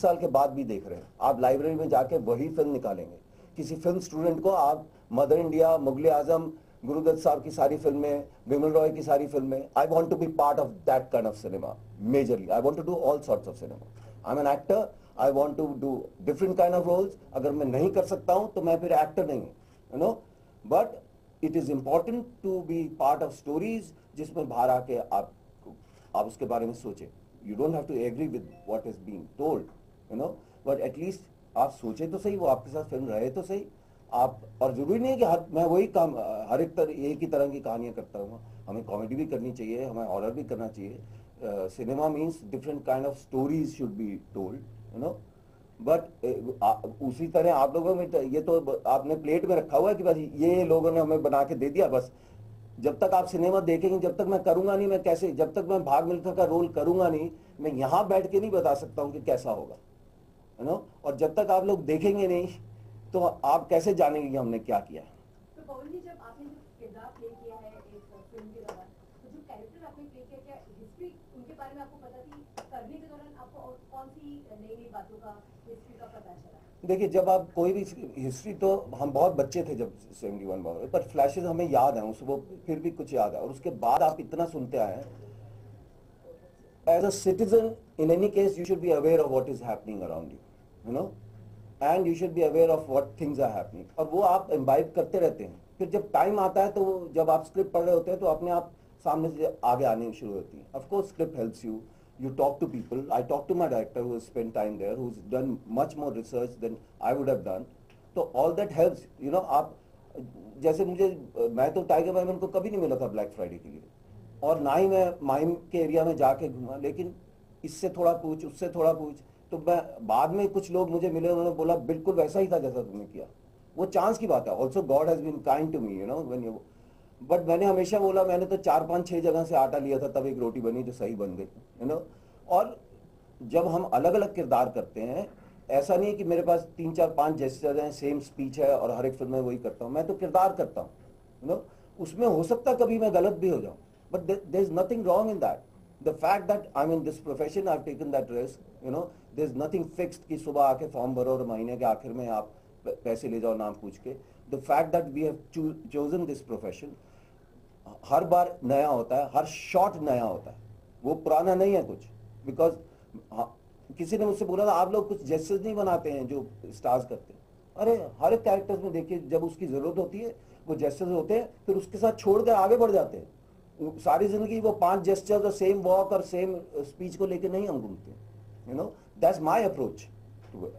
साल के बाद भी देख रहे हैं। आप लाइब्रेरी में जाके वही फिल्म निकालेंगे। किसी फिल्म स्टूडेंट को आप मदर इंडिया, मुगले आजम, गुरुदत्त साहब की सारी फिल्में, विमल रॉय की सारी फिल्में, I want to be part of that kind of cinema majorly. I want to do all sorts of cinema. I am an actor, I want to do different kind of roles. अगर मैं नहीं कर सकता हूं तो मैं फिर actor नहीं हूं, you know. But it is important to be part of stories जिसमें बाहर आके आप उसके बारे में सोचें। You don't have to agree with what is being told, you know, but at least आप सोचे तो सही, वो आपके साथ फिल्म रहे तो सही आप। और जरूरी नहीं है कि मैं वही काम हर एक ही तरह की कहानियां करता हूँ। हमें कॉमेडी भी करनी चाहिए, हमें हॉरर भी करना चाहिए। Cinema means different kind of stories should be told, you know. But उसी तरह आप लोगों में ये तो आपने प्लेट में रखा हुआ है कि बस ये लोगों ने हमें बना के दे दिया। बस जब तक आप सिनेमा देखेंगे, जब तक मैं करूंगा नहीं, मैं कैसे, जब तक मैं भाग मिल्खा का रोल करूंगा नहीं, मैं यहां बैठ के नहीं बता सकता हूं कि कैसा होगा, यू नो। और जब तक आप लोग देखेंगे नहीं तो आप कैसे जानेंगे कि हमने क्या किया है। तो पवन जी, जब आपने जो किरदार प्ले किया है एक फिल्म के दौरान, तो जो कैरेक्टर आपने प्ले किया, क्या हिस्ट्री उनके बारे में आपको पता थी? करने के दौरान आपको और कौन सी नई नई बातों का, हिस्ट्री का पता चला? देखिए, जब आप कोई भी हिस्ट्री, तो हम बहुत बच्चे थे जब 71 में, पर फ्लैशेस हमें याद है, वो फिर भी कुछ याद है। और उसके बाद आप इतना सुनते आए हैं। As a citizen, in any case, you should be aware of what is happening around you, you know, and you should be aware of what things are happening. और वो आप इम्बाइब करते रहते हैं। फिर जब टाइम आता है तो जब आप स्क्रिप्ट पढ़ रहे होते हैं तो अपने आप सामने से आगे आने शुरू होती है। Of course script helps you, you talk to people. I talk to my director who has spent time there, who's done much more research than I would have done. तो all that helps, you know। आप जैसे मैं तो tiger Memon को कभी नहीं मिला था ब्लैक फ्राइडे के लिए, और ना ही मैं माइम के एरिया में जाके घूमा, लेकिन इससे थोड़ा पूछ, उससे थोड़ा पूछ, तो मैं बाद में कुछ लोग मुझे मिले, उन्होंने बोला बिल्कुल वैसा ही था जैसा तुमने किया। वो चांस की बात है। Also God has been kind to me, you know, when you. But मैंने हमेशा बोला, मैंने तो 4-5-6 जगह से आटा लिया था, तब एक रोटी बनी जो सही बन गई, यू नो। और जब हम अलग अलग किरदार करते हैं, ऐसा नहीं है कि मेरे पास 3-4-5 जेस्चर हैं, सेम स्पीच है और हर एक फिल्म में वही करता हूं। मैं तो किरदार करता हूं, यू नो। उसमें हो सकता है कभी मैं गलत भी हो जाऊं, but there is nothing wrong in that. The fact that I am in this profession, I have taken that risk, you know. There is nothing fixed कि सुबह आके फॉर्म भरो और महीने के आखिर में आप पैसे ले जाओ नाम पूछ के। The fact that we have chosen this profession, हर बार नया होता है, हर शॉट नया होता है, वो पुराना नहीं है कुछ। बिकॉज किसी ने मुझसे बोला था, आप लोग कुछ जेस्चर्स नहीं बनाते हैं जो स्टार्स करते हैं। अरे हर एक कैरेक्टर्स में देखिए, जब उसकी जरूरत होती है वो जेस्चर्स होते हैं, फिर उसके साथ छोड़कर आगे बढ़ जाते हैं। सारी जिंदगी वो 5 जेस्चर्स और सेम वॉक और सेम स्पीच को लेकर नहीं हम घूमते, you know. That's my approach to it.